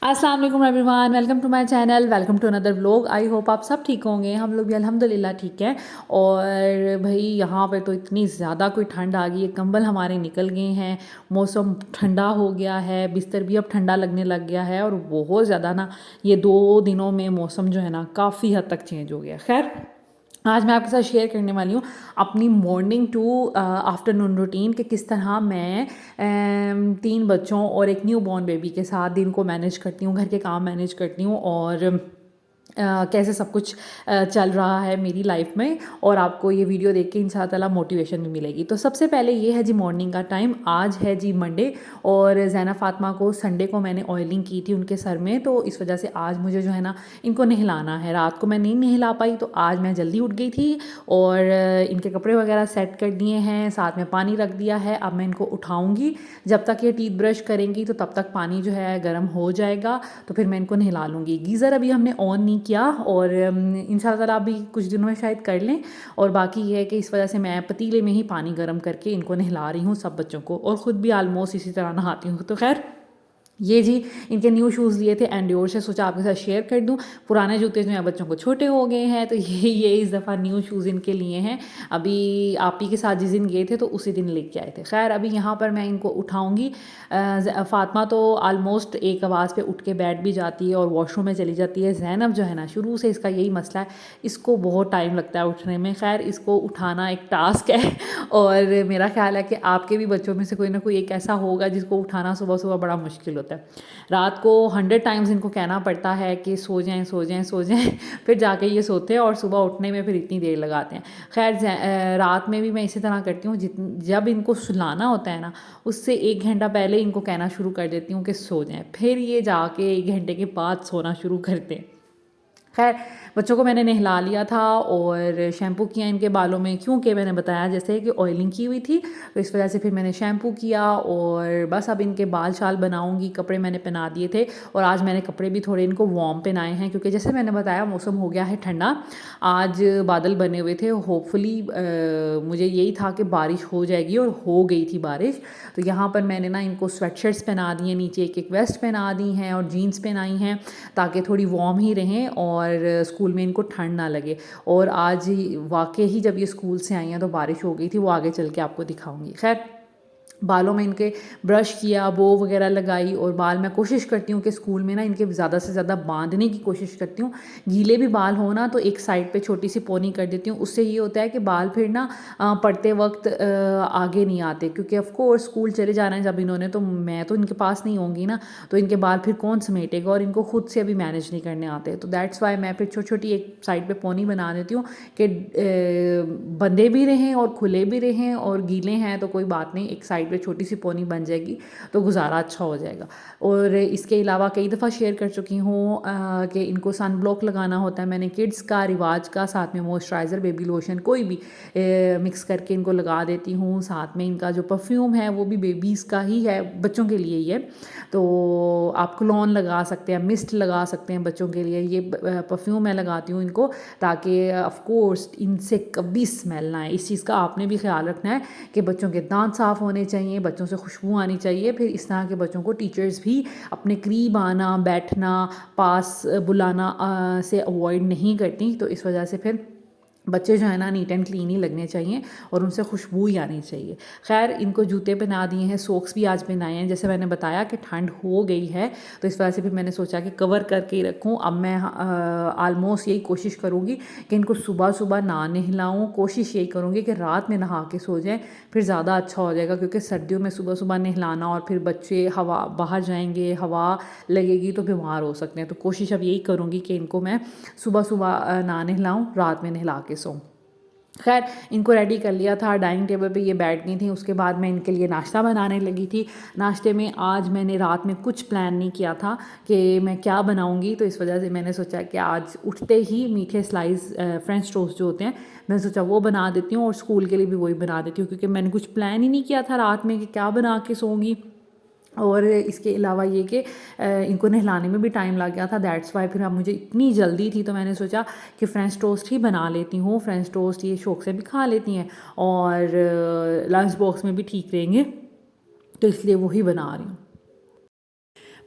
अस्सलाम वालेकुम everyone, welcome to my channel, welcome to another vlog. I hope आप सब ठीक होंगे। हम लोग भी अल्हम्दुलिल्लाह ठीक है। और भाई यहाँ पे तो इतनी ज़्यादा कोई ठंड आ गई है, कंबल हमारे निकल गए हैं, मौसम ठंडा हो गया है, बिस्तर भी अब ठंडा लगने लग गया है। और बहुत ज़्यादा ना ये 2 दिनों में मौसम जो है ना काफ़ी हद तक चेंज हो गया। खैर, आज मैं आपके साथ शेयर करने वाली हूँ अपनी मॉर्निंग टू आफ्टरनून रूटीन कि किस तरह मैं 3 बच्चों और एक न्यू बॉर्न बेबी के साथ दिन को मैनेज करती हूँ, घर के काम मैनेज करती हूँ और कैसे सब कुछ चल रहा है मेरी लाइफ में। और आपको ये वीडियो देख के इंशाअल्लाह ताला मोटिवेशन भी मिलेगी। तो सबसे पहले ये है जी मॉर्निंग का टाइम। आज है जी मंडे और ज़ैना फ़ातिमा को संडे को मैंने ऑयलिंग की थी उनके सर में, तो इस वजह से आज मुझे जो है ना इनको नहलाना है। रात को मैं नहीं नहला पाई तो आज मैं जल्दी उठ गई थी और इनके कपड़े वगैरह सेट कर दिए हैं, साथ में पानी रख दिया है। अब मैं इनको उठाऊँगी, जब तक ये टीथ ब्रश करेंगी तो तब तक पानी जो है गर्म हो जाएगा, तो फिर मैं इनको नहला लूँगी। गीज़र अभी हमने ऑन नहीं किया और इंशाल्लाह ताला अभी कुछ दिनों में शायद कर लें। और बाकी ये है कि इस वजह से मैं पतीले में ही पानी गर्म करके इनको नहला रही हूँ सब बच्चों को, और ख़ुद भी आलमोस्ट इसी तरह नहाती हूँ। तो खैर, ये जी इनके न्यू शूज़ लिए थे एंड्योर से, सोचा आपके साथ शेयर कर दूं। पुराने जूते जो हैं बच्चों को छोटे हो गए हैं, तो ये इस दफ़ा न्यू शूज़ इनके लिए हैं। अभी आप ही के साथ जिस दिन गए थे तो उसी दिन लेके आए थे। खैर, अभी यहाँ पर मैं इनको उठाऊँगी। फ़ातिमा तो आलमोस्ट एक आवाज़ पे उठ के बैठ भी जाती है और वॉशरूम में चली जाती है। ज़ैनब जो है ना शुरू से इसका यही मसला है, इसको बहुत टाइम लगता है उठने में। खैर, इसको उठाना एक टास्क है और मेरा ख्याल है कि आपके भी बच्चों में से कोई ना कोई एक ऐसा होगा जिसको उठाना सुबह सुबह बड़ा मुश्किल होता है। रात को 100 टाइम्स इनको कहना पड़ता है कि सो जाएं सो जाएं सो जाएं फिर जाके ये सोते हैं और सुबह उठने में फिर इतनी देर लगाते हैं। खैर, रात में भी मैं इसी तरह करती हूँ, जब इनको सुलाना होता है ना उससे 1 घंटा पहले इनको कहना शुरू कर देती हूँ कि सो जाएं, फिर ये जाके 1 घंटे के बाद सोना शुरू करते हैं। खैर, बच्चों को मैंने नहला लिया था और शैम्पू किया इनके बालों में, क्योंकि मैंने बताया जैसे कि ऑयलिंग की हुई थी, तो इस वजह से फिर मैंने शैम्पू किया और बस अब इनके बाल शाल बनाऊंगी। कपड़े मैंने पहना दिए थे और आज मैंने कपड़े भी थोड़े इनको वार्म पहनाए हैं, क्योंकि जैसे मैंने बताया मौसम हो गया है ठंडा। आज बादल बने हुए थे, होपफुली मुझे यही था कि बारिश हो जाएगी और हो गई थी बारिश। तो यहाँ पर मैंने ना इनको स्वेट शर्ट्स पहना दी हैं, नीचे एक एक वेस्ट पहना दी हैं और जीन्स पहनाई हैं ताकि थोड़ी वार्म ही रहें और स्कूल में इनको ठंड ना लगे। और आज वाकई ही जब ये स्कूल से आई हैं तो बारिश हो गई थी, वो आगे चल के आपको दिखाऊंगी। खैर, बालों में इनके ब्रश किया, बो वगैरह लगाई और बाल मैं कोशिश करती हूँ कि स्कूल में ना इनके ज़्यादा से ज़्यादा बांधने की कोशिश करती हूँ। गीले भी बाल हो ना तो एक साइड पे छोटी सी पोनी कर देती हूँ, उससे ये होता है कि बाल फिर ना पढ़ते वक्त आगे नहीं आते, क्योंकि ऑफ कोर्स स्कूल चले जाना है जब इन्होंने, तो मैं तो इनके पास नहीं होंगी ना, तो इनके बाल फिर कौन समेटेगा और इनको खुद से अभी मैनेज नहीं करने आते। तो दैट्स वाई मैं फिर छोटी छोटी एक साइड पर पोनी बना देती हूँ कि बंधे भी रहें और खुले भी रहें, और गीले हैं तो कोई बात नहीं, एक साइड पे छोटी सी पोनी बन जाएगी तो गुजारा अच्छा हो जाएगा। और इसके अलावा कई दफ़ा शेयर कर चुकी हूँ कि इनको सन ब्लॉक लगाना होता है। मैंने किड्स का, रिवाज का, साथ में मॉइस्चराइज़र, बेबी लोशन कोई भी मिक्स करके इनको लगा देती हूँ। साथ में इनका जो परफ्यूम है वो भी बेबीज़ का ही है, बच्चों के लिए ही है, तो आप क्लोन लगा सकते हैं, मिस्ट लगा सकते हैं बच्चों के लिए। ये परफ्यूम मैं लगाती हूँ इनको ताकि ऑफ कोर्स इनसे कभी स्मेल ना आए। इस चीज़ का आपने भी ख्याल रखना है कि बच्चों के दांत साफ़ होने चाहिए, बच्चों से खुशबू आनी चाहिए। फिर इस तरह के बच्चों को टीचर्स भी अपने करीब आना, बैठना, पास बुलाना से अवॉइड नहीं करती, तो इस वजह से फिर बच्चे जो है ना नीट एंड क्लीन ही लगने चाहिए और उनसे खुशबू ही आनी चाहिए। खैर, इनको जूते पहना दिए हैं, सॉक्स भी आज पहनाए हैं। जैसे मैंने बताया कि ठंड हो गई है तो इस वजह से फिर मैंने सोचा कि कवर करके ही रखूँ। अब मैं आलमोस्ट यही कोशिश करूँगी कि इनको सुबह सुबह ना नहलाऊँ, कोशिश यही करूँगी कि रात में नहा के सो जाएँ, फिर ज़्यादा अच्छा हो जाएगा। क्योंकि सर्दियों में सुबह सुबह नहलाना और फिर बच्चे हवा बाहर जाएंगे, हवा लगेगी तो बीमार हो सकते हैं। तो कोशिश अब यही करूँगी कि इनको मैं सुबह सुबह ना नहलाऊँ, रात में नहला के सोऊं। खैर, इनको रेडी कर लिया था, डाइनिंग टेबल पे ये बैठ गई थी। उसके बाद मैं इनके लिए नाश्ता बनाने लगी थी। नाश्ते में आज मैंने रात में कुछ प्लान नहीं किया था कि मैं क्या बनाऊंगी, तो इस वजह से मैंने सोचा कि आज उठते ही मीठे स्लाइस फ्रेंच टोस्ट जो होते हैं, मैंने सोचा वो बना देती हूँ और स्कूल के लिए भी वही बना देती हूँ, क्योंकि मैंने कुछ प्लान ही नहीं किया था रात में कि क्या बना के सोऊंगी। और इसके अलावा ये कि इनको नहलाने में भी टाइम लग गया था, दैट्स वाई फिर अब मुझे इतनी जल्दी थी तो मैंने सोचा कि फ्रेंच टोस्ट ही बना लेती हूँ। फ्रेंच टोस्ट ये शौक से भी खा लेती हैं और लंच बॉक्स में भी ठीक रहेंगे, तो इसलिए वही बना रही हूँ।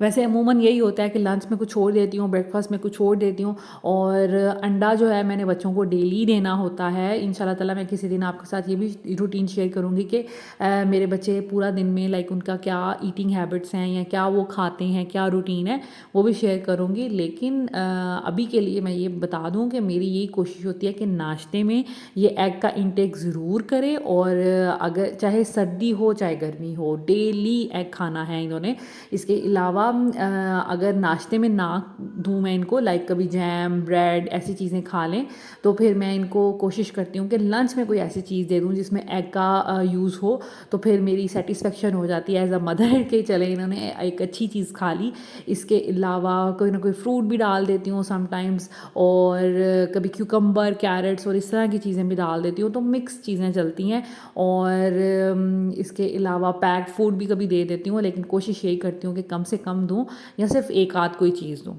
वैसे अमूमन यही होता है कि लंच में कुछ छोड़ देती हूँ, ब्रेकफास्ट में कुछ छोड़ देती हूँ, और अंडा जो है मैंने बच्चों को डेली देना होता है। इंशाल्लाह ताला मैं किसी दिन आपके साथ ये भी रूटीन शेयर करूँगी कि मेरे बच्चे पूरा दिन में लाइक उनका क्या ईटिंग हैबिट्स हैं या क्या वो खाते हैं, क्या रूटीन है, वो भी शेयर करूँगी। लेकिन अभी के लिए मैं ये बता दूँ कि मेरी यही कोशिश होती है कि नाश्ते में ये एग का इंटेक ज़रूर करें, और अगर चाहे सर्दी हो चाहे गर्मी हो, डेली एग खाना है इन्होंने। इसके अलावा अगर नाश्ते में ना दूँ मैं इनको, लाइक कभी जैम ब्रेड ऐसी चीज़ें खा लें, तो फिर मैं इनको कोशिश करती हूँ कि लंच में कोई ऐसी चीज़ दे दूँ जिसमें एग का यूज़ हो, तो फिर मेरी सेटिस्फेक्शन हो जाती है एज अ मदर के चले इन्होंने एक अच्छी चीज़ खा ली। इसके अलावा कोई ना कोई फ्रूट भी डाल देती हूँ समटाइम्स, और कभी क्यूकम्बर कैरेट्स और इस तरह की चीज़ें भी डाल देती हूँ, तो मिक्स चीज़ें चलती हैं। और इसके अलावा पैक्ड फूड भी कभी दे देती हूँ, लेकिन कोशिश यही करती हूँ कि कम से कम दूँ या सिर्फ एक आध कोई चीज़ दूँ।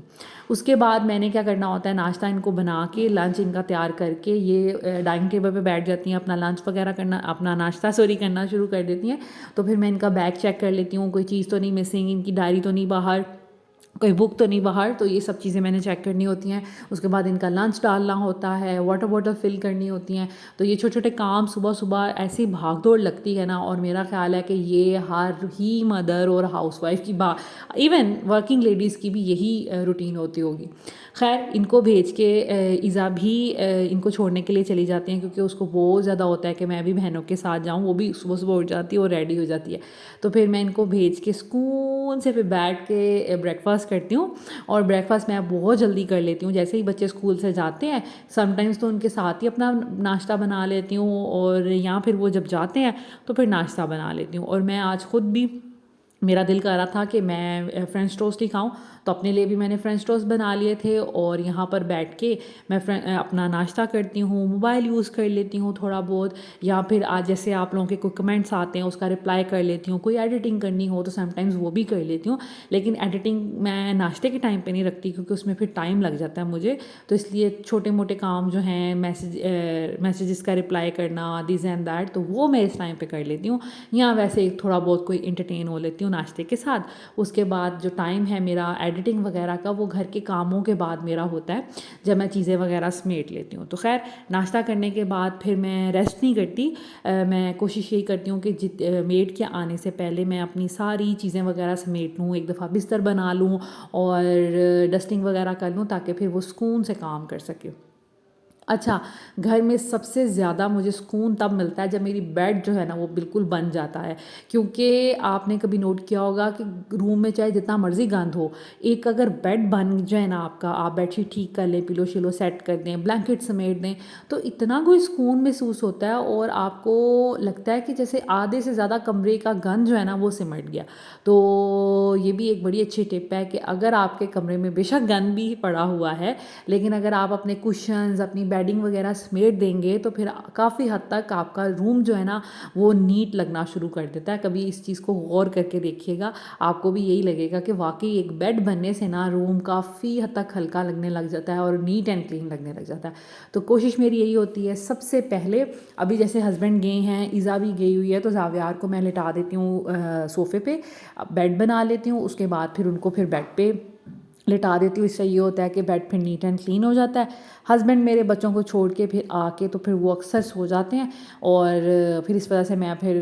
उसके बाद मैंने क्या करना होता है, नाश्ता इनको बना के लंच इनका तैयार करके ये डाइनिंग टेबल पे बैठ जाती हैं, अपना लंच वगैरह करना, अपना नाश्ता करना शुरू कर देती हैं। तो फिर मैं इनका बैग चेक कर लेती हूँ, कोई चीज़ तो नहीं मिसिंग, इनकी डायरी तो नहीं बाहर, कोई बुक तो नहीं बाहर, तो ये सब चीज़ें मैंने चेक करनी होती हैं। उसके बाद इनका लंच डालना होता है, वाटर बॉटल फिल करनी होती हैं। तो ये छोटे छोटे काम सुबह सुबह ऐसी भाग दौड़ लगती है ना, और मेरा ख्याल है कि ये हर ही मदर और हाउसवाइफ की इवन वर्किंग लेडीज़ की भी यही रूटीन होती होगी। खैर इनको भेज के इज़ा भी इनको छोड़ने के लिए चली जाती हैं, क्योंकि उसको बहुत ज़्यादा होता है कि मैं भी बहनों के साथ जाऊँ। वो भी सुबह सुबह उठ जाती है और रेडी हो जाती है। तो फिर मैं इनको भेज के सुकून से फिर बैठ के ब्रेकफास्ट करती हूँ, और ब्रेकफास्ट मैं बहुत जल्दी कर लेती हूँ। जैसे ही बच्चे स्कूल से जाते हैं समटाइम्स तो उनके साथ ही अपना नाश्ता बना लेती हूँ, और या फिर वो जब जाते हैं तो फिर नाश्ता बना लेती हूँ। और मैं आज ख़ुद भी, मेरा दिल कर रहा था कि मैं फ्रेंच टोस्ट ही खाऊं, तो अपने लिए भी मैंने फ्रेंच टोस्ट बना लिए थे, और यहाँ पर बैठ के मैं अपना नाश्ता करती हूँ, मोबाइल यूज़ कर लेती हूँ थोड़ा बहुत, या फिर आज जैसे आप लोगों के कोई कमेंट्स आते हैं उसका रिप्लाई कर लेती हूँ, कोई एडिटिंग करनी हो तो समटाइम्स वो भी कर लेती हूँ। लेकिन एडिटिंग मैं नाश्ते के टाइम पे नहीं रखती, क्योंकि उसमें फिर टाइम लग जाता है मुझे। तो इसलिए छोटे मोटे काम जो हैं, मैसेजेस का रिप्लाई करना, दिस एंड दैट, तो वो मैं इस टाइम पे कर लेती हूँ, या वैसे थोड़ा बहुत कोई इंटरटेन हो लेती हूँ नाश्ते के साथ। उसके बाद जो टाइम है मेरा एडिटिंग वगैरह का, वो घर के कामों के बाद मेरा होता है, जब मैं चीज़ें वगैरह समेट लेती हूँ। तो खैर नाश्ता करने के बाद फिर मैं रेस्ट नहीं करती। मैं कोशिश यही करती हूँ कि मेड के आने से पहले मैं अपनी सारी चीज़ें वगैरह समेट लूँ, एक दफ़ा बिस्तर बना लूँ और डस्टिंग वगैरह कर लूँ, ताकि फिर वो सुकून से काम कर सके। अच्छा, घर में सबसे ज़्यादा मुझे सुकून तब मिलता है जब मेरी बेड जो है ना वो बिल्कुल बन जाता है। क्योंकि आपने कभी नोट किया होगा कि रूम में चाहे जितना मर्ज़ी गंद हो, एक अगर बेड बन जाए ना आपका, आप बेडशीट ठीक कर लें, पिलो शिलो सेट कर दें, ब्लैंकेट समेट दें, तो इतना कोई सुकून महसूस होता है, और आपको लगता है कि जैसे आधे से ज़्यादा कमरे का गंद जो है ना वो सिमट गया। तो ये भी एक बड़ी अच्छी टिप है कि अगर आपके कमरे में बेशक गंद भी पड़ा हुआ है, लेकिन अगर आप अपने कुशन्स, अपनी बेडिंग वगैरह समेट देंगे, तो फिर काफ़ी हद तक आपका रूम जो है ना वो नीट लगना शुरू कर देता है। कभी इस चीज़ को गौर करके देखिएगा, आपको भी यही लगेगा कि वाकई एक बेड बनने से ना रूम काफ़ी हद तक हल्का लगने लग जाता है और नीट एंड क्लीन लगने लग जाता है। तो कोशिश मेरी यही होती है, सबसे पहले अभी जैसे हस्बैंड गए हैं, ईज़ा भी गई हुई है, तो ज़ावियार को मैं लिटा देती हूँ सोफ़े पे, बेड बना लेती हूँ। उसके बाद फिर उनको फिर बेड पे लिटा देती हूँ। इससे ये होता है कि बेड फिर नीट एंड क्लीन हो जाता है। हस्बैंड मेरे बच्चों को छोड़ के फिर आके तो फिर वो अक्सर सो जाते हैं, और फिर इस वजह से मैं फिर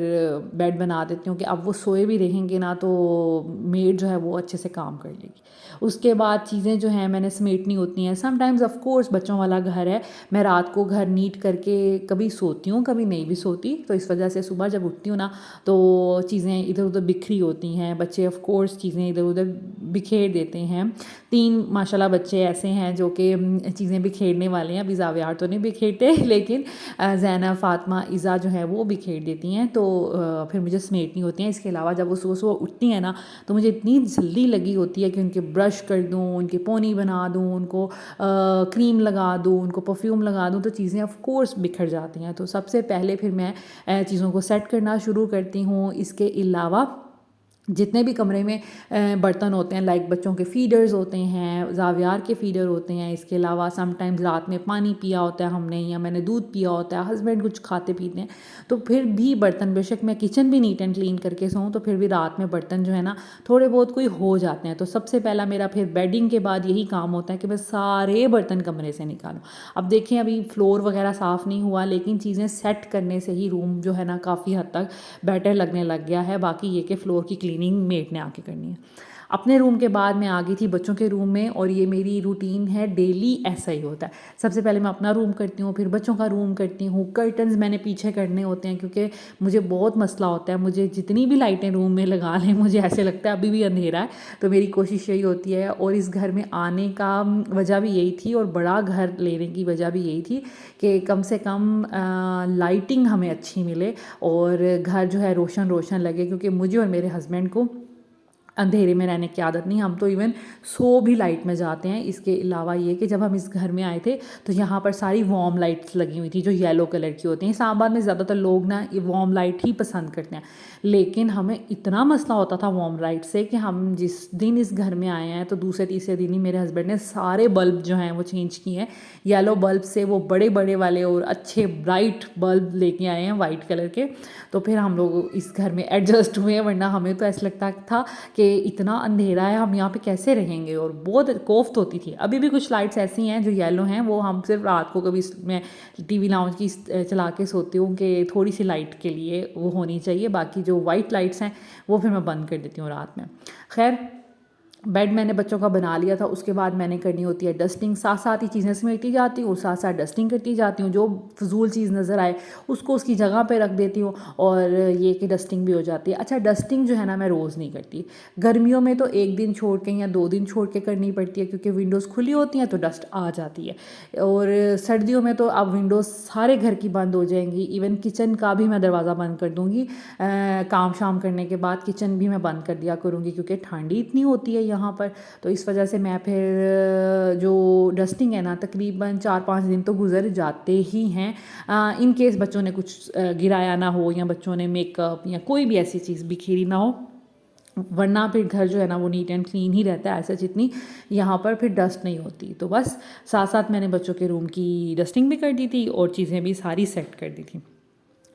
बेड बना देती हूँ कि अब वो सोए भी रहेंगे ना, तो मेड जो है वो अच्छे से काम कर लेगी। उसके बाद चीज़ें जो हैं मैंने समेटनी होती हैं। समटाइम्स ऑफ कोर्स बच्चों वाला घर है, मैं रात को घर नीट करके कभी सोती हूँ, कभी नहीं भी सोती, तो इस वजह से सुबह जब उठती हूँ ना तो चीज़ें इधर उधर बिखरी होती हैं। बच्चे ऑफ कोर्स चीज़ें इधर उधर बिखेर देते हैं। 3 माशाल्लाह बच्चे ऐसे हैं जो कि चीज़ें बिखेरने वाले हैं। अभी ज़ावियार तो नहीं बिखेरते, लेकिन ज़ैनब, फ़ातिमा, इज़ा जो है वो बिखेर देती हैं, तो फिर मुझे समेटनी होती हैं। इसके अलावा जब वो सुबह सुबह उठती हैं ना, तो मुझे इतनी जल्दी लगी होती है कि उनके ब्रश कर दूँ, उनके पोनी बना दूँ, उनको क्रीम लगा दूँ, उनको परफ्यूम लगा दूँ, तो चीज़ें ऑफ कोर्स बिखर जाती हैं। तो सबसे पहले फिर मैं चीज़ों को सेट करना शुरू करती हूँ। इसके अलावा जितने भी कमरे में बर्तन होते हैं, लाइक बच्चों के फीडर्स होते हैं, ज़ावियार के फीडर होते हैं, इसके अलावा समटाइम्स रात में पानी पिया होता है हमने या मैंने दूध पिया होता है, हस्बैंड कुछ खाते पीते हैं, तो फिर भी बर्तन, बेशक मैं किचन भी नीट एंड क्लीन करके सोऊं तो फिर भी रात में बर्तन जो है ना थोड़े बहुत कोई हो जाते हैं। तो सबसे पहला मेरा फिर बेडिंग के बाद यही काम होता है कि मैं सारे बर्तन कमरे से निकालूँ। अब देखें, अभी फ्लोर वगैरह साफ़ नहीं हुआ, लेकिन चीज़ें सेट करने से ही रूम जो है ना काफ़ी हद तक बेटर लगने लग गया है। बाकी ये कि फ्लोर की क्लीनिंग मेट ने आके करनी है। अपने रूम के बाद मैं आ गई थी बच्चों के रूम में, और ये मेरी रूटीन है, डेली ऐसा ही होता है। सबसे पहले मैं अपना रूम करती हूँ, फिर बच्चों का रूम करती हूँ। कर्टन्स मैंने पीछे करने होते हैं क्योंकि मुझे बहुत मसला होता है, मुझे जितनी भी लाइटें रूम में लगा लें मुझे ऐसे लगता है अभी भी अंधेरा है। तो मेरी कोशिश यही होती है, और इस घर में आने का वजह भी यही थी, और बड़ा घर लेने की वजह भी यही थी कि कम से कम लाइटिंग हमें अच्छी मिले और घर जो है रोशन रोशन लगे, क्योंकि मुझे और मेरे हस्बैंड को अंधेरे में रहने की आदत नहीं। हम तो इवन सो भी लाइट में जाते हैं। इसके अलावा ये कि जब हम इस घर में आए थे तो यहाँ पर सारी वार्म लाइट्स लगी हुई थी जो येलो कलर की होती हैं। इस्लामाबाद में ज़्यादातर लोग ना ये वार्म लाइट ही पसंद करते हैं, लेकिन हमें इतना मसला होता था वार्म लाइट से कि हम जिस दिन इस घर में आए हैं तो दूसरे तीसरे दिन ही मेरे हस्बैंड ने सारे बल्ब जो हैं वो चेंज किए हैं। येलो बल्ब से वो बड़े बड़े वाले और अच्छे ब्राइट बल्ब लेके आए हैं वाइट कलर के। तो फिर हम लोग इस घर में एडजस्ट हुए, वरना हमें तो ऐसा लगता था कि इतना अंधेरा है, हम यहाँ पे कैसे रहेंगे, और बहुत कोफ्त होती थी। अभी भी कुछ लाइट्स ऐसी हैं जो येलो हैं, वो हम सिर्फ रात को कभी मैं टीवी लाउंज की चला के सोती हूँ कि थोड़ी सी लाइट के लिए वो होनी चाहिए। बाकी जो वाइट लाइट्स हैं वो फिर मैं बंद कर देती हूँ रात में। खैर, बेड मैंने बच्चों का बना लिया था, उसके बाद मैंने करनी होती है डस्टिंग। साथ साथ ही चीज़ें समेटती जाती हूँ, साथ साथ डस्टिंग करती जाती हूँ। जो फजूल चीज़ नज़र आए उसको उसकी जगह पे रख देती हूँ, और ये कि डस्टिंग भी हो जाती है। अच्छा, डस्टिंग जो है ना मैं रोज़ नहीं करती। गर्मियों में तो एक दिन छोड़ के या 2 दिन छोड़ के करनी पड़ती है, क्योंकि विंडोज़ खुली होती हैं तो डस्ट आ जाती है। और सर्दियों में तो अब विंडोज़ सारे घर की बंद हो जाएंगी, इवन किचन का भी मैं दरवाज़ा बंद कर दूँगी। काम शाम करने के बाद किचन भी मैं बंद कर दिया करूँगी, क्योंकि ठंडी इतनी होती है यहाँ पर। तो इस वजह से मैं फिर जो डस्टिंग है ना तकरीबन 4-5 दिन तो गुजर जाते ही हैं। इन केस बच्चों ने कुछ गिराया ना हो, या बच्चों ने मेकअप या कोई भी ऐसी चीज़ बिखेरी ना हो, वरना फिर घर जो है ना वो नीट एंड क्लीन ही रहता है। ऐसा जितनी यहाँ पर फिर डस्ट नहीं होती। तो बस साथ साथ मैंने बच्चों के रूम की डस्टिंग भी कर दी थी और चीज़ें भी सारी सेट कर दी थी।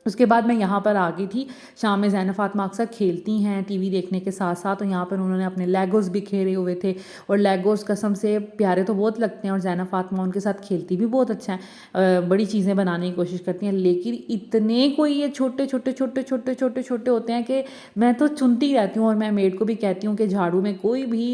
उसके बाद मैं यहाँ पर आ गई थी। शाम में ज़ैनब फ़ातिमा अक्सर खेलती हैं टीवी देखने के साथ साथ, और यहाँ पर उन्होंने अपने लेगोज़ भी खेले हुए थे, और लेगोज़ कसम से प्यारे तो बहुत लगते हैं, और ज़ैनब फ़ातिमा उनके साथ खेलती भी बहुत अच्छा है। बड़ी चीज़ें बनाने की कोशिश करती हैं, लेकिन इतने कोई ये छोटे छोटे छोटे छोटे छोटे छोटे होते हैं कि मैं तो चुनती रहती हूँ। और मैं मेड को भी कहती हूँ कि झाड़ू में कोई भी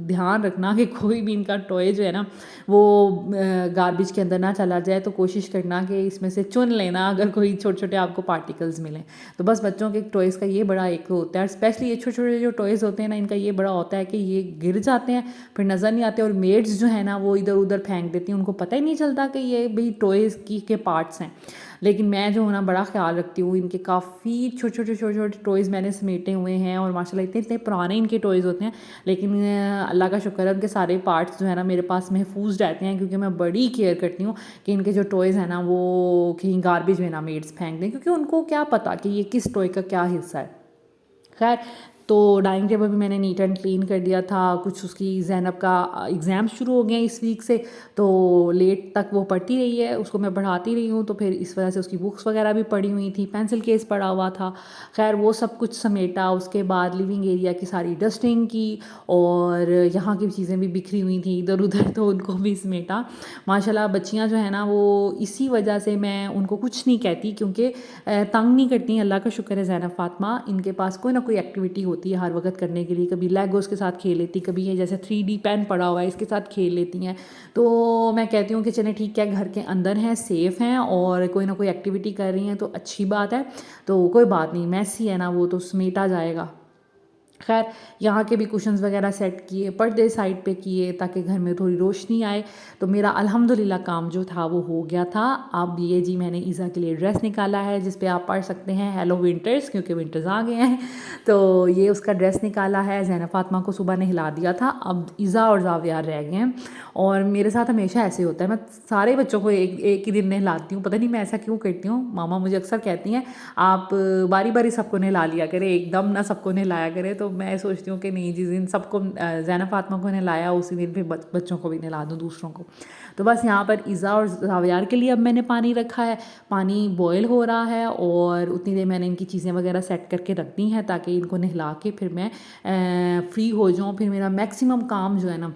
ध्यान रखना कि कोई भी इनका टॉय जो है ना वो गार्बेज के अंदर ना चला जाए। तो कोशिश करना कि इसमें से चुन लेना अगर कोई छोटे छोटे आपको पार्टिकल्स मिलें। तो बस बच्चों के टॉयज़ का ये बड़ा एक होता है, स्पेशली ये छोटे छोटे जो टॉयज़ होते हैं ना, इनका ये बड़ा होता है कि ये गिर जाते हैं फिर नज़र नहीं आते, और मेड्स जो है ना वो इधर उधर फेंक देती हैं, उनको पता ही नहीं चलता कि ये भाई टॉयज़ की के पार्ट्स हैं। लेकिन मैं जो हूँ ना बड़ा ख्याल रखती हूँ। इनके काफ़ी छोटे छोटे छोटे छोटे टॉयज़ मैंने समेटे हुए हैं, और माशाल्लाह इतने इतने पुराने इनके टॉयज़ होते हैं, लेकिन अल्लाह का शुक्र है उनके सारे पार्ट्स जो है ना मेरे पास महफूज रहते हैं, क्योंकि मैं बड़ी केयर करती हूँ कि इनके जो टॉयज़ हैं ना वो कहीं गार्बेज में ना मेड्स फेंक दें, क्योंकि उनको क्या पता कि ये किस टॉय का क्या हिस्सा है। खैर, तो डाइनिंग टेबल भी मैंने नीट एंड क्लीन कर दिया था। कुछ उसकी ज़ैनब का एग्ज़ाम शुरू हो गए हैं इस वीक से, तो लेट तक वो पढ़ती रही है, उसको मैं पढ़ाती रही हूँ, तो फिर इस वजह से उसकी बुक्स वगैरह भी पड़ी हुई थी, पेंसिल केस पड़ा हुआ था। खैर वो सब कुछ समेटा। उसके बाद लिविंग एरिया की सारी डस्टिंग की, और यहाँ की चीज़ें भी बिखरी हुई थी इधर उधर, तो उनको भी समेटा। माशाल्लाह बच्चियाँ जो है ना वो इसी वजह से मैं उनको कुछ नहीं कहती, क्योंकि तंग नहीं करती हैं, अल्लाह का शुक्र है। ज़ैनब फ़ातिमा इनके पास कोई ना कोई एक्टिविटी होती है हर वक्त करने के लिए। कभी लेगोस के साथ खेल लेती, कभी ये जैसे 3D पेन पड़ा हुआ है इसके साथ खेल लेती हैं। तो मैं कहती हूँ कि चलें ठीक है, घर के अंदर हैं, सेफ़ हैं, और कोई ना कोई एक्टिविटी कर रही हैं तो अच्छी बात है। तो कोई बात नहीं, मैसी है ना वो तो समेटा जाएगा। खैर, यहाँ के भी कुशन्स वगैरह सेट किए, पर्दे साइड पे किए ताकि घर में थोड़ी रोशनी आए। तो मेरा अल्हम्दुलिल्लाह काम जो था वो हो गया था। अब ये जी मैंने ईज़ा के लिए ड्रेस निकाला है जिस पे आप पढ़ सकते हैं हेलो विंटर्स, क्योंकि विंटर्स आ गए हैं। तो ये उसका ड्रेस निकाला है। ज़ैनब फ़ातिमा को सुबह नहला दिया था, अब ईज़ा और ज़ावियार रह गए हैं। और मेरे साथ हमेशा ऐसे होता है, मैं सारे बच्चों को एक एक ही दिन नहलाती हूँ, पता नहीं मैं ऐसा क्यों करती हूँ। मामा मुझे अक्सर कहती हैं आप बारी बारी सबको नहला लिया करें, एकदम ना सबको नहलाया करें। तो मैं सोचती हूँ कि नहीं, जिस दिन सबको ज़ैनब फातिमा को नहलाया उसी दिन फिर बच्चों को भी नहला दूँ, दूसरों को। तो बस यहाँ पर इज़ा और ज़ावियार के लिए अब मैंने पानी रखा है, पानी बॉयल हो रहा है और उतनी देर मैंने इनकी चीज़ें वगैरह सेट करके रख दी हैं ताकि इनको नहला के फिर मैं फ्री हो जाऊँ, फिर मेरा मैक्सिमम काम जो है ना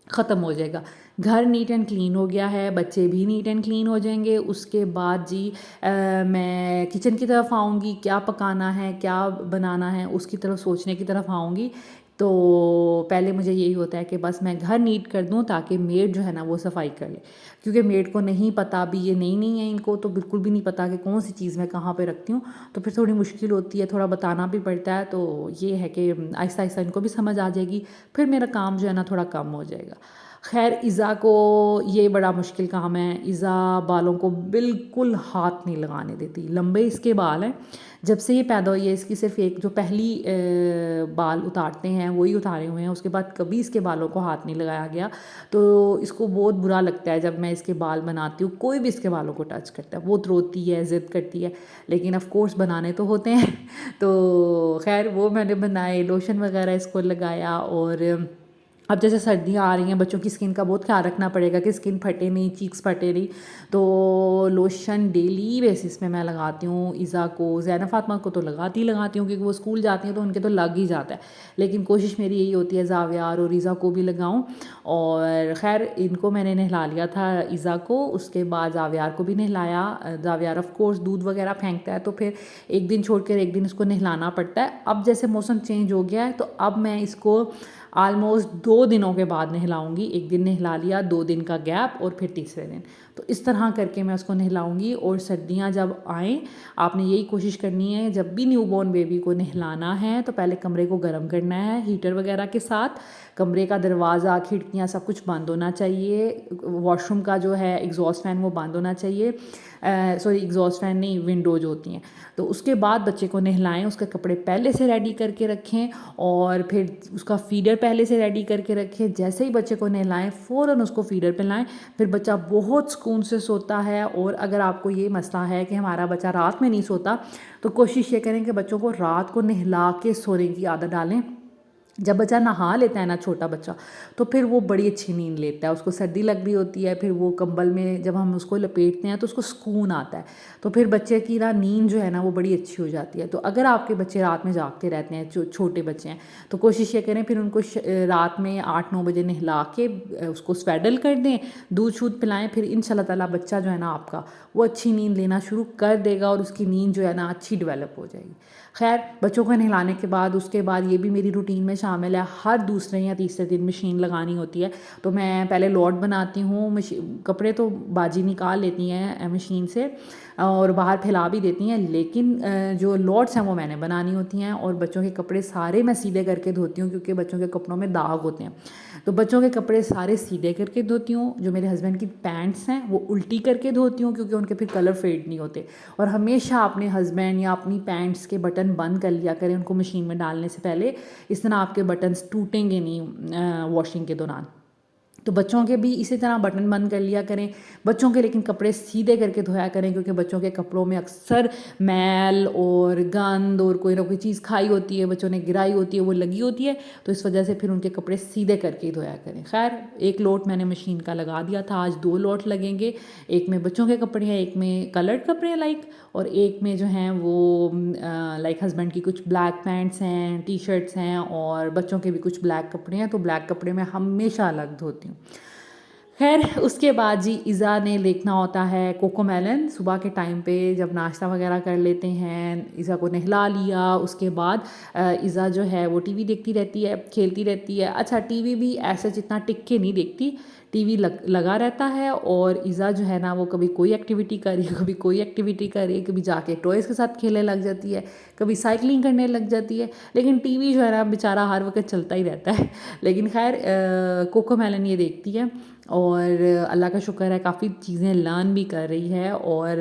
ख़त्म हो जाएगा। घर नीट एंड क्लीन हो गया है, बच्चे भी नीट एंड क्लीन हो जाएंगे। उसके बाद जी मैं किचन की तरफ आऊँगी, क्या पकाना है क्या बनाना है उसकी तरफ सोचने की तरफ आऊँगी। तो पहले मुझे यही होता है कि बस मैं घर नीट कर दूँ ताकि मेड जो है ना वो सफाई कर ले, क्योंकि मेड को नहीं पता, अभी ये नई नहीं है, इनको तो बिल्कुल भी नहीं पता कि कौन सी चीज़ मैं कहाँ पे रखती हूँ। तो फिर थोड़ी मुश्किल होती है, थोड़ा बताना भी पड़ता है। तो ये है कि आहिस्ता आहिस्ता इनको भी समझ आ जाएगी, फिर मेरा काम जो है ना थोड़ा कम हो जाएगा। खैर इज़ा को ये बड़ा मुश्किल काम है। इज़ा बालों को बिल्कुल हाथ नहीं लगाने देती, लंबे इसके बाल हैं, जब से ये पैदा हुई है इसकी सिर्फ एक जो पहली बाल उतारते हैं वही उतारे हुए हैं, उसके बाद कभी इसके बालों को हाथ नहीं लगाया गया। तो इसको बहुत बुरा लगता है जब मैं इसके बाल बनाती हूँ, कोई भी इसके बालों को टच करता है, बहुत रोती है, ज़िद करती है, लेकिन ऑफ कोर्स बनाने तो होते हैं। तो खैर वो मैंने बनाए, लोशन वगैरह इसको लगाया। और अब जैसे सर्दियाँ आ रही हैं, बच्चों की स्किन का बहुत ख्याल रखना पड़ेगा कि स्किन फटे नहीं, चीक्स फटे नहीं। तो लोशन डेली बेसिस में मैं लगाती हूँ। इज़ा को, ज़ैनब फातिमा को तो लगाती हूँ क्योंकि वो स्कूल जाती हैं तो उनके तो लग ही जाता है, लेकिन कोशिश मेरी यही होती है ज़ावियार और इज़ा को भी लगाऊँ। और ख़ैर इनको मैंने नहला लिया था इज़ा को, उसके बाद ज़ावियार को भी नहलाया। ज़ावियार ऑफ कोर्स दूध वगैरह फेंकता है तो फिर एक दिन छोड़ कर एक दिन इसको नहलाना पड़ता है। अब जैसे मौसम चेंज हो गया है तो अब मैं इसको आलमोस्ट 2 दिनों के बाद नहलाऊंगी। एक दिन नहला लिया, 2 दिन का गैप, और फिर तीसरे दिन। तो इस तरह करके मैं उसको नहलाऊंगी। और सर्दियाँ जब आएँ, आपने यही कोशिश करनी है, जब भी न्यूबॉर्न बेबी को नहलाना है तो पहले कमरे को गर्म करना है हीटर वगैरह के साथ। कमरे का दरवाज़ा, खिड़कियाँ सब कुछ बंद होना चाहिए। वॉशरूम का जो है एग्जॉस्ट फ़ैन वो बंद होना चाहिए। सॉरी, एग्जॉस्ट फ़ैन नहीं, विंडोज होती हैं। तो उसके बाद बच्चे को नहलाएं, उसके कपड़े पहले से रेडी करके रखें और फिर उसका फीडर पहले से रेडी करके रखें। जैसे ही बच्चे को नहलाएं फ़ौरन उसको फीडर पे लाएं, फिर बच्चा बहुत सुकून से सोता है। और अगर आपको ये मसला है कि हमारा बच्चा रात में नहीं सोता, तो कोशिश ये करें कि बच्चों को रात को नहला के सोने की आदत डालें। जब बच्चा नहा लेता है ना, छोटा बच्चा, तो फिर वो बड़ी अच्छी नींद लेता है। उसको सर्दी लग रही होती है, फिर वो कंबल में जब हम उसको लपेटते हैं तो उसको सुकून आता है। तो फिर बच्चे की ना नींद जो है ना वो बड़ी अच्छी हो जाती है। तो अगर आपके बच्चे रात में जागते रहते हैं, जो छोटे बच्चे हैं, तो कोशिश ये करें फिर उनको रात में 8-9 बजे नहला के उसको स्वेडल कर दें, दूध शूध पिलाएं। फिर इंशाल्लाह ताला बच्चा जो है ना आपका वो अच्छी नींद लेना शुरू कर देगा और उसकी नींद जो है ना अच्छी डेवलप हो जाएगी। खैर बच्चों को नहलाने के बाद उसके बाद ये भी मेरी रूटीन में शामिल है, हर दूसरे या तीसरे दिन मशीन लगानी होती है। तो मैं पहले लॉट बनाती हूँ, कपड़े तो बाजी निकाल लेती हैं मशीन से और बाहर फैला भी देती हैं, लेकिन जो लॉट्स हैं वो मैंने बनानी होती हैं। और बच्चों के कपड़े सारे मैं सीधे करके धोती हूँ क्योंकि बच्चों के कपड़ों में दाग होते हैं। तो बच्चों के कपड़े सारे सीधे करके धोती हूँ। जो मेरे हस्बैंड की पैंट्स हैं वो उल्टी करके धोती हूँ क्योंकि उनके फिर कलर फेड नहीं होते। और हमेशा अपने हस्बैंड या अपनी पैंट्स के बटन बंद कर लिया करें उनको मशीन में डालने से पहले, इस तरह आपके बटन्स टूटेंगे नहीं वॉशिंग के दौरान। तो बच्चों के भी इसी तरह बटन बंद कर लिया करें बच्चों के, लेकिन कपड़े सीधे करके धोया करें क्योंकि बच्चों के कपड़ों में अक्सर मैल और गंद और कोई ना कोई चीज़ खाई होती है, बच्चों ने गिराई होती है, वो लगी होती है। तो इस वजह से फिर उनके कपड़े सीधे करके ही धोया करें। खैर एक लोट मैंने मशीन का लगा दिया था, आज 2 लोट लगेंगे। एक में बच्चों के कपड़े हैं, एक में कलर्ड कपड़े हैं लाइक, और एक में जो हैं वो लाइक हस्बैंड की कुछ ब्लैक पैंट्स हैं, टी शर्ट्स हैं, और बच्चों के भी कुछ ब्लैक कपड़े हैं। तो ब्लैक कपड़े मैं हमेशा अलग धोती हूँ। खैर उसके बाद जी इज़ा ने देखना होता है कोकोमेलन। सुबह के टाइम पे जब नाश्ता वगैरह कर लेते हैं, इज़ा को नहला लिया, उसके बाद इज़ा जो है वो टीवी देखती रहती है, खेलती रहती है। अच्छा टीवी भी ऐसे जितना टिक के नहीं देखती, टीवी लगा रहता है। और इज़ा जो है ना वो कभी कोई एक्टिविटी कर रही है, कभी कोई एक्टिविटी कर रही है, कभी जाके टॉयज़ के साथ खेलने लग जाती है, कभी साइकिलिंग करने लग जाती है। लेकिन टीवी जो है ना बेचारा हर वक्त चलता ही रहता है। लेकिन खैर कोकोमेलन ये देखती है और अल्लाह का शुक्र है काफ़ी चीज़ें लर्न भी कर रही है। और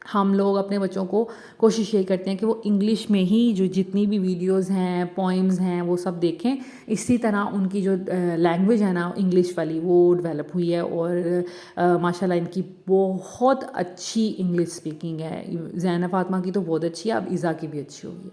हम लोग अपने बच्चों को कोशिश ये करते हैं कि वो इंग्लिश में ही जो जितनी भी वीडियोस हैं, पोइम्स हैं, वो सब देखें। इसी तरह उनकी जो लैंग्वेज है ना इंग्लिश वाली, वो डेवलप हुई है और माशाल्लाह इनकी बहुत अच्छी इंग्लिश स्पीकिंग है। ज़ैना फ़ातिमा की तो बहुत अच्छी है, अब इज़ा की भी अच्छी होगी।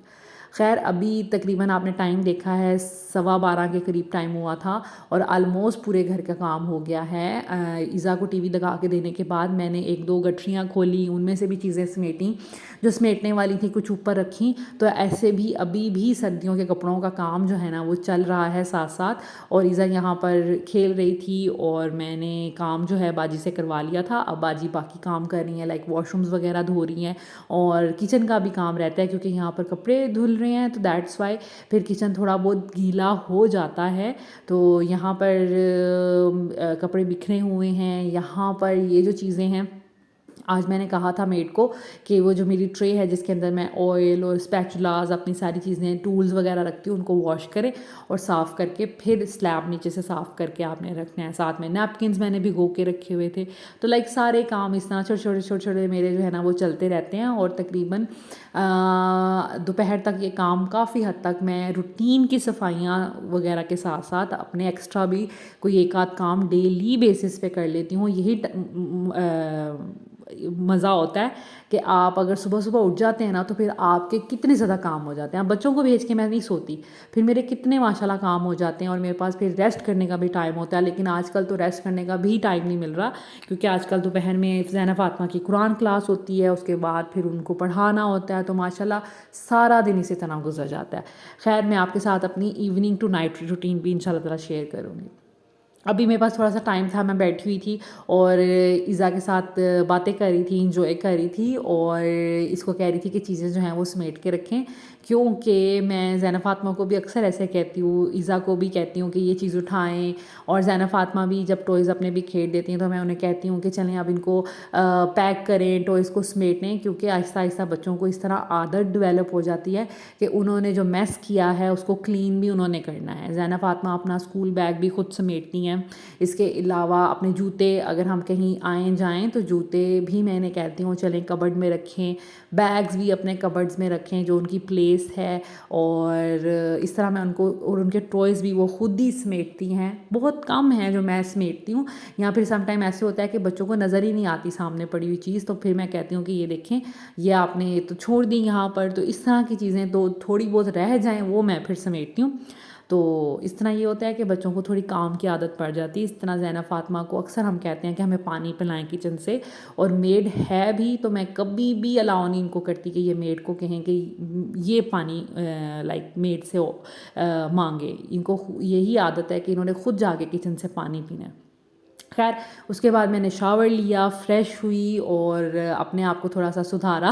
खैर अभी तकरीबन आपने टाइम देखा है 12:15 के करीब टाइम हुआ था और आलमोस्ट पूरे घर का काम हो गया है। इज़ा को टीवी लगा के देने के बाद मैंने 1-2 गठरियाँ खोली, उनमें से भी चीज़ें समेटी जो समेटने वाली थी, कुछ ऊपर रखी। तो ऐसे भी अभी भी सर्दियों के कपड़ों का काम जो है ना वो चल रहा है साथ साथ। और इज़ा यहाँ पर खेल रही थी और मैंने काम जो है बाजी से करवा लिया था। अब बाजी बाकी काम कर रही हैं, लाइक वॉशरूम्स वगैरह धो रही हैं और किचन का भी काम रहता है क्योंकि यहाँ पर कपड़े धुल रहे हैं, तो दैट्स वाई फिर किचन थोड़ा बहुत गीला हो जाता है। तो यहाँ पर कपड़े बिखरे हुए हैं। यहाँ पर ये जो चीज़ें हैं, आज मैंने कहा था मेड को कि वो जो मेरी ट्रे है जिसके अंदर मैं ऑयल और स्पैचुलाज अपनी सारी चीज़ें टूल्स वगैरह रखती हूँ, उनको वॉश करें और साफ़ करके फिर स्लैब नीचे से साफ़ करके आपने रखना है। साथ में नैपकिन्स मैंने भिगो के रखे हुए थे। तो लाइक सारे काम इस तरह छोटे छोटे मेरे जो है ना वो चलते रहते हैं और तकरीबन दोपहर तक ये काम काफ़ी हद तक मैं रूटीन की सफाइयाँ वगैरह के साथ साथ अपने एक्स्ट्रा भी कोई एक आध काम डेली बेसिस पे कर लेती हूँ। यही मज़ा होता है कि आप अगर सुबह सुबह उठ जाते हैं ना तो फिर आपके कितने ज़्यादा काम हो जाते हैं। अब बच्चों को भेज के मैं नहीं सोती, फिर मेरे कितने माशाल्लाह काम हो जाते हैं और मेरे पास फिर रेस्ट करने का भी टाइम होता है। लेकिन आजकल तो रेस्ट करने का भी टाइम नहीं मिल रहा क्योंकि आजकल दोपहर में ज़ैना फ़ातिमा की कुरान क्लास होती है, उसके बाद फिर उनको पढ़ाना होता है, तो माशाल्लाह सारा दिन इसी तरह गुजर जाता है। खैर मैं आपके साथ अपनी इवनिंग टू नाइट रूटीन भी इंशाल्लाह ताला शेयर करूँगी। अभी मेरे पास थोड़ा सा टाइम था, मैं बैठी हुई थी और इज़ा के साथ बातें कर रही थी, इंजॉय कर रही थी और इसको कह रही थी कि चीज़ें जो हैं वो समेट के रखें क्योंकि मैं ज़ैना फ़ातिमा को भी अक्सर ऐसे कहती हूँ, इज़ा को भी कहती हूँ कि ये चीज़ उठाएं। और ज़ैना फ़ातिमा भी जब टॉयज़ अपने भी खेल देती हैं तो मैं उन्हें कहती हूँ कि चलें अब इनको पैक करें, टॉयज़ को समेटें, क्योंकि आहिस्ता आहिस्ता बच्चों को इस तरह आदत डेवलप हो जाती है कि उन्होंने जो मैस किया है उसको क्लीन भी उन्होंने करना है। ज़ैना फ़ातिमा अपना स्कूल बैग भी खुद समेटती हैं। इसके अलावा अपने जूते, अगर हम कहीं आएँ जाएँ तो जूते भी मैंने कहती हूँ चलें कबर्ड में रखें, बैग्स भी अपने कबर्ड्स में रखें जो उनकी प्लेस है। और इस तरह मैं उनको और उनके टॉयज़ भी वो खुद ही समेटती हैं। बहुत कम है जो मैं समेटती हूँ, या फिर सम टाइम ऐसे होता है कि बच्चों को नज़र ही नहीं आती सामने पड़ी हुई चीज़, तो फिर मैं कहती हूँ कि ये देखें ये आपने तो छोड़ दी यहाँ पर। तो इस तरह की चीज़ें तो थोड़ी बहुत रह जाएँ वो मैं फिर समेटती हूँ। तो इस तरह ये होता है कि बच्चों को थोड़ी काम की आदत पड़ जाती है। इस तरह ज़ैना फ़ातिमा को अक्सर हम कहते हैं कि हमें पानी पिलाएं किचन से, और मेड है भी तो मैं कभी भी अलाउ नहीं इनको करती कि ये मेड को कहें कि ये पानी लाइक मेड से मांगे। इनको यही आदत है कि इन्होंने खुद जाके किचन से पानी पीना है। खैर उसके बाद मैंने शावर लिया, फ़्रेश हुई और अपने आप को थोड़ा सा सुधारा।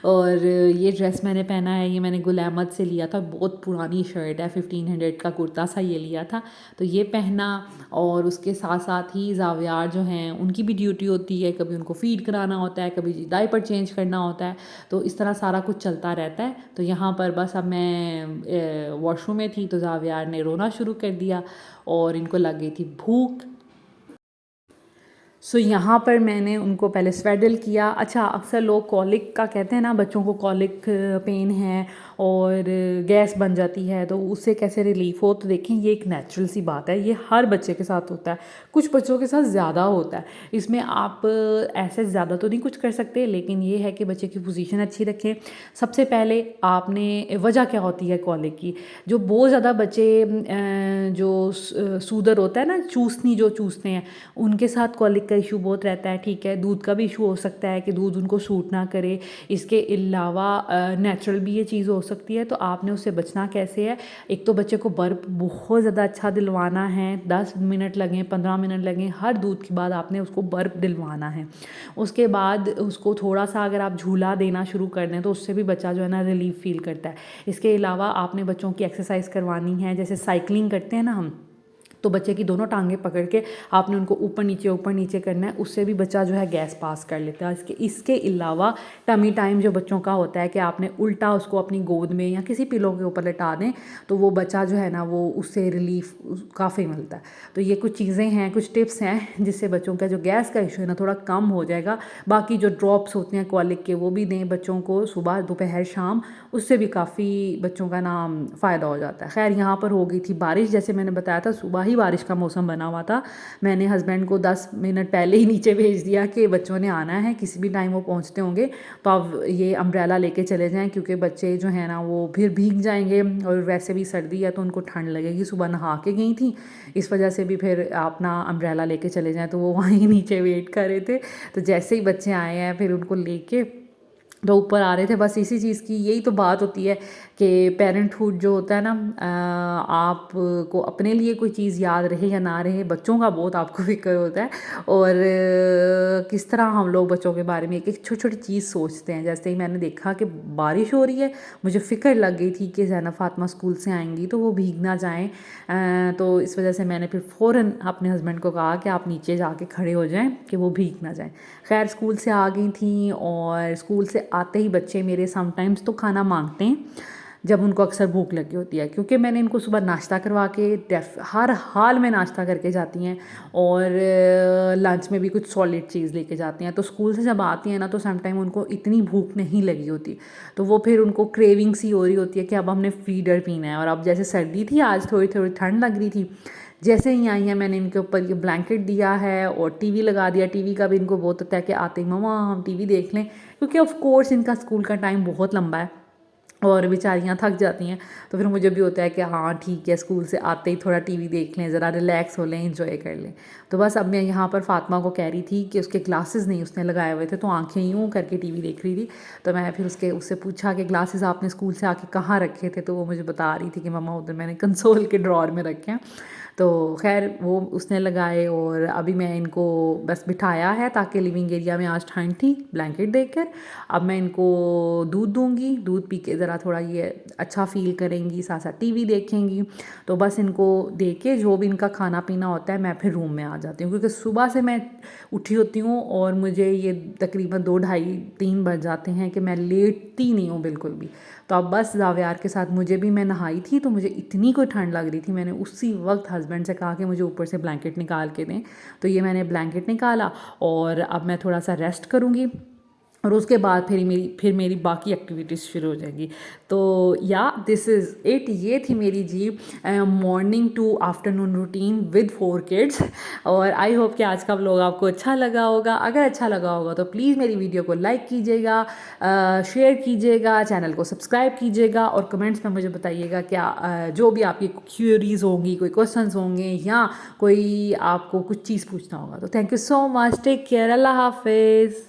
और ये ड्रेस मैंने पहना है, ये मैंने गुल अहमद से लिया था, बहुत पुरानी शर्ट है, 1500 का कुर्ता सा ये लिया था, तो ये पहना। और उसके साथ साथ ही ज़ावियार जो हैं उनकी भी ड्यूटी होती है, कभी उनको फ़ीड कराना होता है, कभी डायपर चेंज करना होता है, तो इस तरह सारा कुछ चलता रहता है। तो यहाँ पर बस अब मैं वॉशरूम में थी तो ज़ावियार ने रोना शुरू कर दिया और इनको लग गई थी भूख। सो यहाँ पर मैंने उनको पहले स्वेडल किया। अच्छा, अक्सर लोग कॉलिक का कहते हैं ना, बच्चों को कॉलिक पेन है और गैस बन जाती है तो उससे कैसे रिलीफ़ हो। तो देखें ये एक नेचुरल सी बात है, ये हर बच्चे के साथ होता है, कुछ बच्चों के साथ ज़्यादा होता है। इसमें आप ऐसे ज़्यादा तो नहीं कुछ कर सकते, लेकिन ये है कि बच्चे की पोजीशन अच्छी रखें। सबसे पहले आपने वजह क्या होती है कॉलिक की, जो बहुत ज़्यादा बच्चे जो सूदर होता है ना, चूसनी जो चूसते हैं, उनके साथ कॉलिक का इशू बहुत रहता है। ठीक है, दूध का भी इशू हो सकता है कि दूध उनको सूट ना करे। इसके अलावा नेचुरल भी ये चीज़ हो सकती है, तो आपने उससे बचना कैसे है। एक तो बच्चे को बर्प बहुत ज़्यादा अच्छा दिलवाना है, 10 मिनट लगें 15 मिनट लगें, हर दूध के बाद आपने उसको बर्प दिलवाना है। उसके बाद उसको थोड़ा सा अगर आप झूला देना शुरू कर दें तो उससे भी बच्चा जो है ना रिलीफ फील करता है। इसके अलावा आपने बच्चों की एक्सरसाइज करवानी है, जैसे साइकिलिंग करते हैं ना हम, तो बच्चे की दोनों टांगें पकड़ के आपने उनको ऊपर नीचे करना है, उससे भी बच्चा जो है गैस पास कर लेता है। इसके अलावा टमी टाइम जो बच्चों का होता है कि आपने उल्टा उसको अपनी गोद में या किसी पिलो के ऊपर लेटा दें तो वो बच्चा जो है ना वो उससे रिलीफ काफ़ी मिलता है। तो ये कुछ चीज़ें हैं, कुछ टिप्स हैं जिससे बच्चों का जो गैस का इशू है ना थोड़ा कम हो जाएगा। बाकी जो ड्रॉप्स होते हैं कॉलिक के वो भी दें बच्चों को सुबह दोपहर शाम, उससे भी काफ़ी बच्चों का ना फ़ायदा हो जाता है। खैर यहाँ पर हो गई थी बारिश, जैसे मैंने बताया था सुबह ही बारिश का मौसम बना हुआ था। मैंने हस्बैंड को 10 मिनट पहले ही नीचे भेज दिया कि बच्चों ने आना है, किसी भी टाइम वो पहुँचते होंगे तो आप ये अम्ब्रेला लेके चले जाएँ, क्योंकि बच्चे जो हैं ना वो फिर भीग जाएंगे और वैसे भी सर्दी है तो उनको ठंड लगेगी। सुबह नहा के गई थी, इस वजह से भी फिर अपना अम्ब्रेला लेके चले जाएँ, तो वो वहीं नीचे वेट कर रहे थे। तो जैसे ही बच्चे आए हैं फिर उनको लेके तो ऊपर आ रहे थे। बस इसी चीज़ की यही तो बात होती है कि पेरेंटहुड जो होता है ना, आपको अपने लिए कोई चीज़ याद रहे या ना रहे, बच्चों का बहुत आपको फिक्र होता है। और किस तरह हम लोग बच्चों के बारे में एक एक छोटी छोटी चीज़ सोचते हैं। जैसे ही मैंने देखा कि बारिश हो रही है, मुझे फ़िक्र लग गई थी कि ज़ैनब फ़ातिमा स्कूल से आएंगी तो वो भीग ना जाएँ। तो इस वजह से मैंने फिर फ़ौरन अपने हस्बैंड को कहा कि आप नीचे जाके खड़े हो जाएँ कि वो भीग ना जाएँ। खैर स्कूल से आ गई थी और स्कूल से आते ही बच्चे मेरे समटाइम्स तो खाना मांगते हैं जब उनको अक्सर भूख लगी होती है, क्योंकि मैंने इनको सुबह नाश्ता करवा के हर हाल में नाश्ता करके जाती हैं और लंच में भी कुछ सॉलिड चीज़ लेके जाती हैं। तो स्कूल से जब आती हैं ना तो समटाइम उनको इतनी भूख नहीं लगी होती, तो वो फिर उनको क्रेविंग सी हो रही होती है कि अब हमने फीडर पीना है। और अब जैसे सर्दी थी, आज थोड़ी थोड़ी ठंड लग रही थी, जैसे ही आई हैं मैंने इनके ऊपर ये ब्लैंकेट दिया है और टीवी लगा दिया। टीवी का भी इनको बहुत होता है कि आते ही मम्मा हम टीवी देख लें, क्योंकि ऑफ कोर्स इनका स्कूल का टाइम बहुत लंबा है और बेचारियाँ थक जाती हैं। तो फिर मुझे भी होता है कि हाँ ठीक है, स्कूल से आते ही थोड़ा टीवी देख लें, ज़रा रिलैक्स हो लें, एंजॉय कर लें। तो बस अब मैं यहाँ पर फ़ातिमा को कह रही थी कि उसके ग्लासेस नहीं उसने लगाए हुए थे, तो आंखें यूँ करके टीवी देख रही थी। तो मैं फिर उससे पूछा कि ग्लासेस आपने स्कूल से आके कहाँ रखे थे, तो वो मुझे बता रही थी कि मम्मा उधर मैंने कंसोल के ड्रॉर में रखे हैं। तो खैर वो उसने लगाए और अभी मैं इनको बस बिठाया है ताकि लिविंग एरिया में आज ठंड थी, ब्लैंकेट देकर। अब मैं इनको दूध दूंगी, दूध पी के ज़रा थोड़ा ये अच्छा फ़ील करेंगी, साथ साथ टीवी देखेंगी। तो बस इनको दे के जो भी इनका खाना पीना होता है मैं फिर रूम में आ जाती हूँ, क्योंकि सुबह से मैं उठी होती हूँ और मुझे ये तकरीबन 2 ढाई 3 बज जाते हैं कि मैं लेटती नहीं हूँ बिल्कुल भी। तो अब बस जावियार के साथ मुझे भी, मैं नहाई थी तो मुझे इतनी कोई ठंड लग रही थी, मैंने उसी वक्त हस्बैंड से कहा कि मुझे ऊपर से ब्लैंकेट निकाल के दें। तो ये मैंने ब्लैंकेट निकाला और अब मैं थोड़ा सा रेस्ट करूँगी और उसके बाद फिर मेरी बाकी एक्टिविटीज़ शुरू हो जाएगी। तो या दिस इज़ इट, ये थी मेरी जी morning to afternoon routine with 4 kids. और आई होप कि आज का व्लॉग आपको अच्छा लगा होगा। अगर अच्छा लगा होगा तो प्लीज़ मेरी वीडियो को लाइक कीजिएगा, शेयर कीजिएगा, चैनल को सब्सक्राइब कीजिएगा और कमेंट्स में मुझे बताइएगा क्या जो भी आपकी क्यूरीज होंगी, कोई क्वेश्चंस होंगे या कोई आपको कुछ चीज़ पूछना होगा। तो thank you so much, take care, अल्लाह हाफिज़।